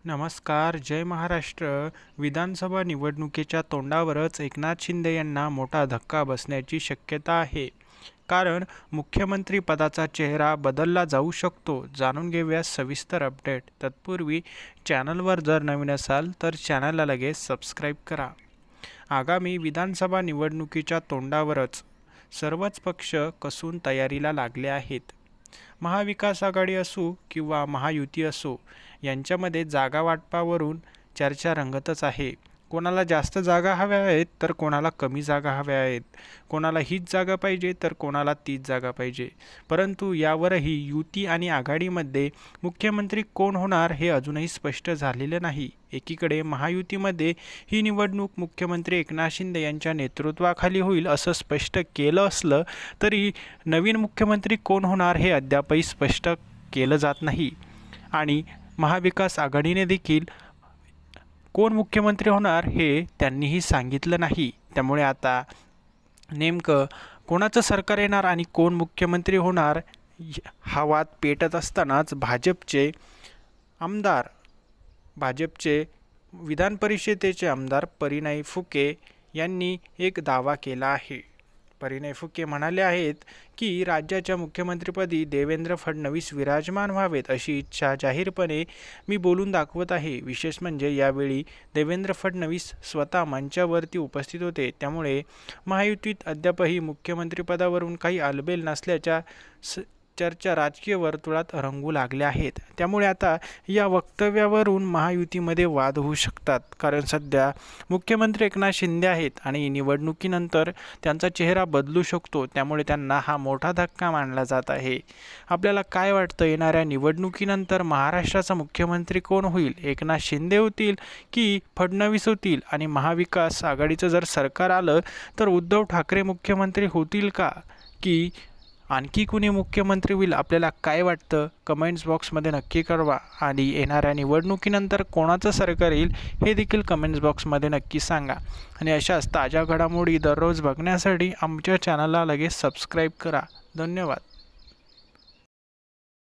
नमस्कार. जय महाराष्ट्र. विधानसभा निवडणुकीच्या तोंडावरच एकनाथ शिंदे यांना मोठा धक्का बसण्याची शक्यता आहे. कारण मुख्यमंत्री पदाचा चेहरा बदलला जाऊ शकतो. जाणून घेऊया सविस्तर अपडेट. तत्पूर्वी चॅनलवर जर नवीन असाल तर चॅनलला लगेच सबस्क्राईब करा. आगामी विधानसभा निवडणुकीच्या तोंडावरच सर्वच पक्ष कसून तयारीला लागले आहेत. महाविकास आघाडी असो किंवा महायुती असो, यांच्यामध्ये जागा वाटपावरून चर्चा रंगतच आहे. कोणाला जास्त जागा हव्या आहेत तर कोणाला कमी जागा हव्या आहेत. कोणाला हीच जागा पाहिजे तर कोणाला तीच जागा पाहिजे. परंतु यावरही युती आणि आघाडीमध्ये मुख्यमंत्री कोण होणार हे अजूनही स्पष्ट झालेले नाही. एकीकडे महायुतीमध्ये ही निवडणूक मुख्यमंत्री एकनाथ शिंदे यांच्या नेतृत्वाखाली होईल असं स्पष्ट केलं असलं तरी नवीन मुख्यमंत्री कोण होणार हे अद्यापही स्पष्ट केलं जात नाही. आणि महाविकास आघाडीने देखील कोण मुख्यमंत्री होणार हे त्यांनीही सांगितलं नाही. त्यामुळे आता नेमकं कोणाचं सरकार येणार आणि कोण मुख्यमंत्री होणार हा वाद पेटत असतानाच भाजपचे विधान परिषदेचे आमदार परिणय फुके यांनी एक दावा केला आहे. परिणय फुके म्हणाले आहेत की राज्याच्या मुख्यमंत्रीपदी देवेंद्र फडणवीस विराजमान व्हावेत अशी इच्छा जाहीरपणे मी बोलून दाखवत आहे. विशेष म्हणजे यावेळी देवेंद्र फडणवीस स्वतः मंचावरती उपस्थित होते. त्यामुळे महायुतीत अद्यापही मुख्यमंत्रीपदावरून काही आलबेल नसल्याच्या चर्चा राजकीय वर्तुळात रंगू लागल्या आहेत. त्यामुळे आता या वक्तव्यावरून महायुतीमध्ये वाद होऊ शकतात. कारण सध्या मुख्यमंत्री एकनाथ शिंदे आहेत आणि निवडणुकीनंतर त्यांचा चेहरा बदलू शकतो. त्यामुळे त्यांना हा मोठा धक्का मानला जात आहे. आपल्याला काय वाटतं, येणाऱ्या निवडणुकीनंतर महाराष्ट्राचा मुख्यमंत्री कोण होईल? एकनाथ शिंदे होतील की फडणवीस होतील? आणि महाविकास आघाडीचं जर सरकार आलं तर उद्धव ठाकरे मुख्यमंत्री होतील का, की आणखी कुणी मुख्यमंत्री होईल? आपल्याला काय वाटतं कमेंट्स बॉक्समध्ये नक्की कळवा. आणि येणाऱ्या निवडणुकीनंतर कोणाचं सरकार येईल हे देखील कमेंट्स बॉक्समध्ये नक्की सांगा. आणि अशाच ताज्या घडामोडी दररोज बघण्यासाठी आमच्या चॅनलला लगेच सबस्क्राईब करा. धन्यवाद.